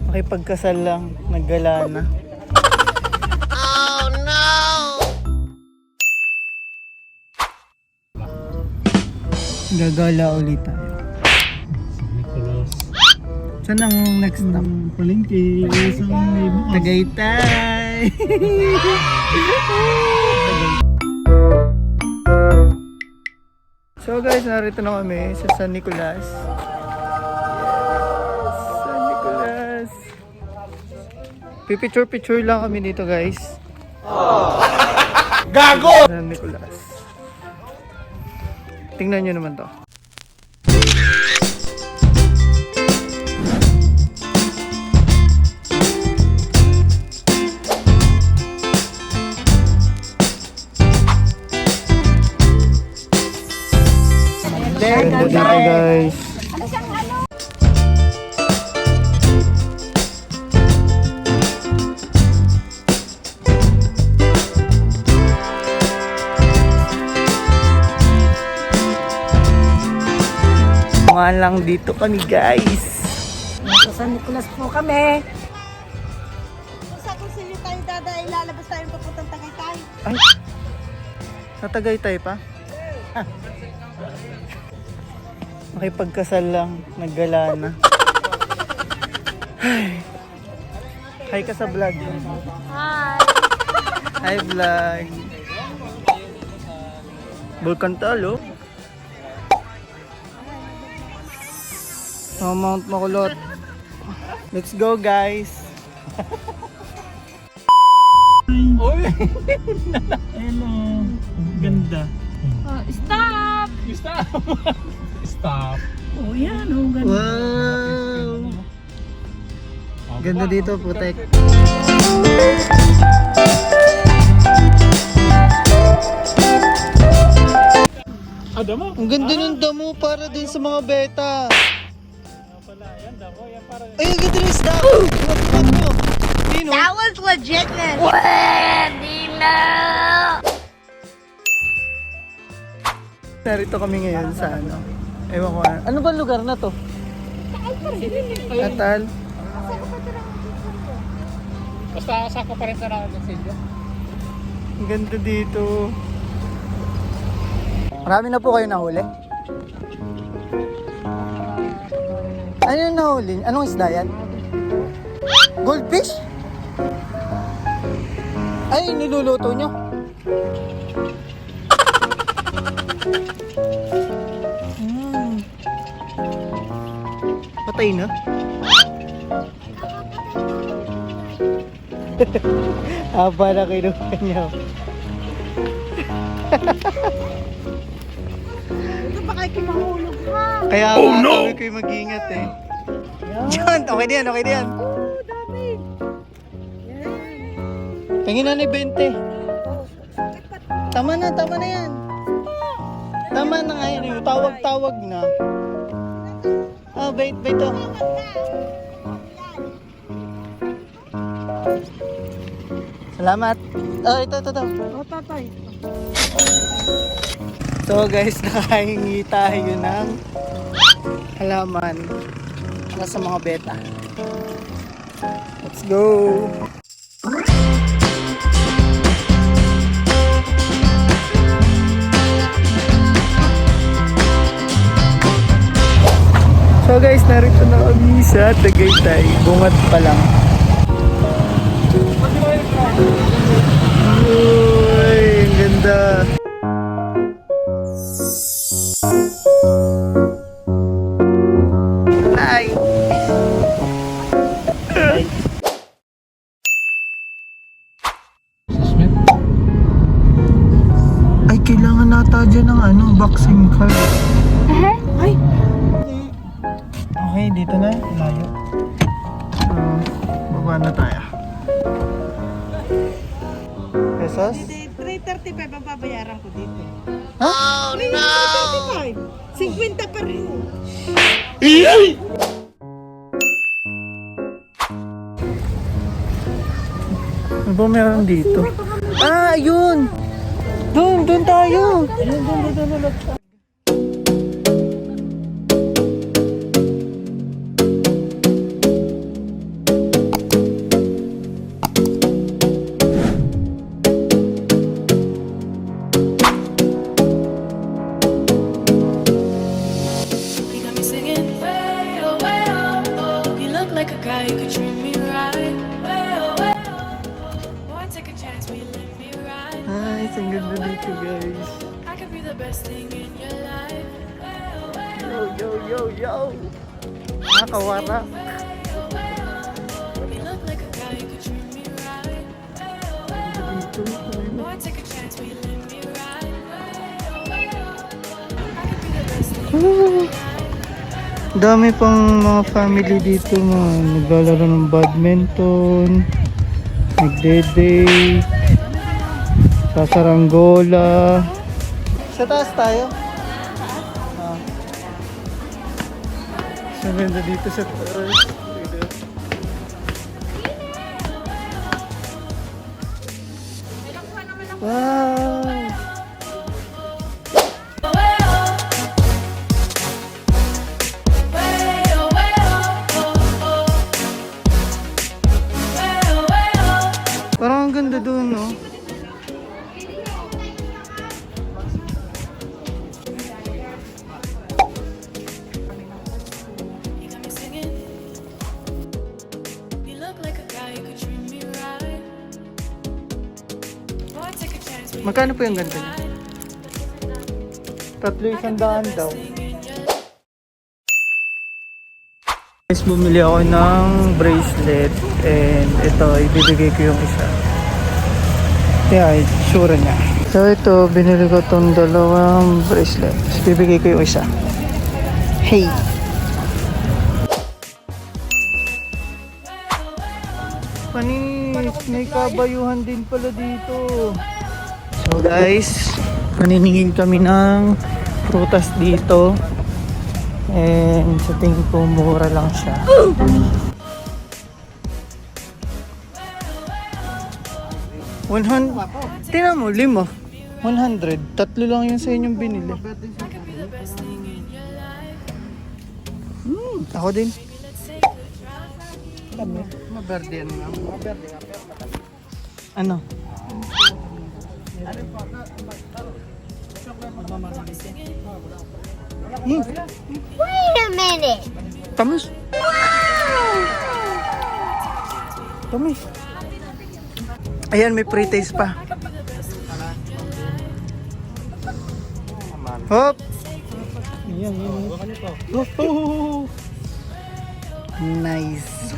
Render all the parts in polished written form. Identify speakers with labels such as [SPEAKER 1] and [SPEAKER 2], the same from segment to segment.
[SPEAKER 1] Makipagkasal lang, naggala na. Oh no! Gagala ulit tayo. Saan ang next stop?
[SPEAKER 2] Palengke,
[SPEAKER 1] Tagaytay! So guys, narito na kami sa San Nicolas. San Nicolas. Pipicture-picture lang kami dito guys.
[SPEAKER 2] Gago!
[SPEAKER 1] San Nicolas. Tingnan nyo naman to. Ganda dito guys. Tumaan lang dito kami guys.
[SPEAKER 3] Nasa San Nicolas po kami.
[SPEAKER 4] Kung sino tayo dada, ilalabas tayong papuntang Tagaytay.
[SPEAKER 1] Ay, sa Tagaytay pa? Makipagkasal lang, naggala na. Hi ka sa vlog.
[SPEAKER 4] Hi!
[SPEAKER 1] Hi vlog. Volcano, oh. Oh, Mount Makulot. Let's go guys.
[SPEAKER 2] Oy! Hello. Ganda.
[SPEAKER 4] Stop!
[SPEAKER 2] Stop! Stop.
[SPEAKER 3] Oh, yan. Oh, ganda.
[SPEAKER 1] Wow. Ganda dito, putek.
[SPEAKER 2] Damo?
[SPEAKER 1] Ang ganda ng damo para din sa mga beta. Ay, ang ganda ng isda. What mo? Dino?
[SPEAKER 4] That was legitness! Pwede na!
[SPEAKER 1] Narito kami ngayon sa ano. Ewan ko ano ba lugar na to? Taal.
[SPEAKER 2] Basta sako pa rin sa Silvia.
[SPEAKER 1] Ang ganda dito. Marami na po kayo nahuli? Ano yung nahuli? Anong isda yan? Goldfish? Ay, niluluto nyo? Patay na? Haba na kinuha niya.
[SPEAKER 4] Ito ba kayo kimahulog ha?
[SPEAKER 1] Kaya sabi ko yung mag-ingat eh. Diyan, okay na yan, okay na yan.
[SPEAKER 4] Oo, dami!
[SPEAKER 1] Tingin na ni 20. Tama na yan. Tama na nga yun, tawag-tawag na. Ah, bait to. Salamat. Oh, ito.
[SPEAKER 4] Oh, tatay.
[SPEAKER 1] So guys, nakahingi tayo ng halaman para sa mga beta. Let's go! So guys, narito na kami sa Tagaytay. Bungad pa lang. Uy, ang ganda. Ay! Ay, kailangan nata dyan ng ano, vaccine card.
[SPEAKER 4] Ay!
[SPEAKER 1] Okay, dito na. Layo. Baba na tayo. Pesos?
[SPEAKER 4] 335 ang babayaran ko dito.
[SPEAKER 1] Oh no!
[SPEAKER 4] 335! 50 pa rin.
[SPEAKER 1] ba meron dito? Ah, ayun! Doon tayo! Doon.
[SPEAKER 5] You got me singing way oh way oh oh. You look like a guy who could treat me right. Way oh way oh oh. Boy, take a chance, will you let me ride?
[SPEAKER 1] Ay, ang ganda dito guys.
[SPEAKER 5] I could be the best thing in your life. Way oh way
[SPEAKER 1] Yo! Nakakawara.
[SPEAKER 5] oh way oh. You look like a guy who could treat me right. Way oh way oh. Boy, take a chance, will you let me ride? Way oh way oh. I could be the best thing in your life.
[SPEAKER 1] Dami pang mga family dito mga naglalaro ng badminton, nagde-date, sasaranggola. Sa taas tayo. Ah. So ganda dito sa taas. Wow! Parang ang ganda doon, no?
[SPEAKER 5] You got me singing. You look like a guy who could treat me right. Boy, take a chance, will you
[SPEAKER 1] Magkano po yung ganda niya? 300 daw. Guys, bumili ako ng bracelet and ito, ibibigay ko yung isa. Kaya, sure niya. So ito, binili ko tong dalawang bracelet. Ibibigay ko yung isa. Hey! Panis, may kabayuhan din pala dito. So guys, maniningin kami ng prutas dito. And sa tingin ko mura lang siya. Tingnan mo, 5. 100. Tatlo lang yun sa inyong binili. Ako din.
[SPEAKER 2] Maberde yan nga. Maberde nga.
[SPEAKER 1] Ano?
[SPEAKER 6] Wait a minute.
[SPEAKER 1] Tamis. Tamis. Ayan, may pre-taste pa. Hop! Ayan. Oh. Nice.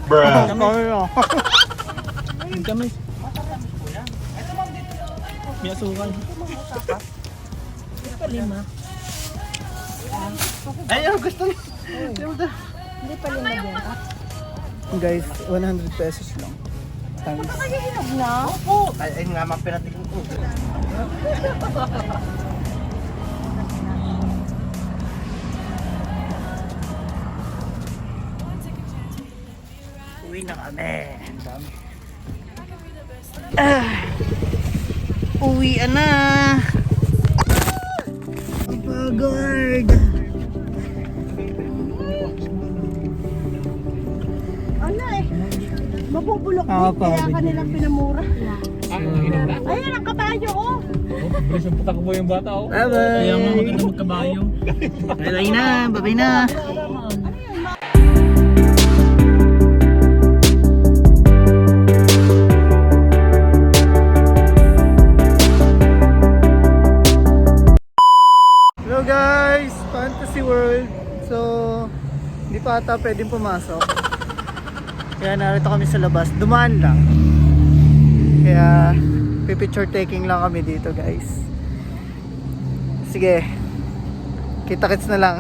[SPEAKER 1] Bruh.
[SPEAKER 2] Tamis. May asukan.
[SPEAKER 1] Ayaw, gusto niya.
[SPEAKER 3] Hindi pa lima din.
[SPEAKER 1] Guys, 100 pesos lang. Thanks.
[SPEAKER 2] Ay nga, mapinatigin ko.
[SPEAKER 1] Uwi na kami. Uwi na. Pagod.
[SPEAKER 4] Ano eh? Mabubulok
[SPEAKER 1] Ah,
[SPEAKER 4] din, kaya
[SPEAKER 1] pagod.
[SPEAKER 4] kanilang pinamura.
[SPEAKER 2] Hinanda.
[SPEAKER 4] Ayun ang kabayo, oh.
[SPEAKER 2] Bilis yung patakbo yung bata, oh.
[SPEAKER 1] Bye-bye.
[SPEAKER 2] Kaya nga maganda magkabayo.
[SPEAKER 1] Bye-bye na. Bye-bye na. Hello guys! Fantasy World. So, hindi pa ata pwedeng pumasok. Kaya narito kami sa labas. Dumaan lang. Kaya, picture taking lang kami dito guys. Sige. Kita-kits na lang.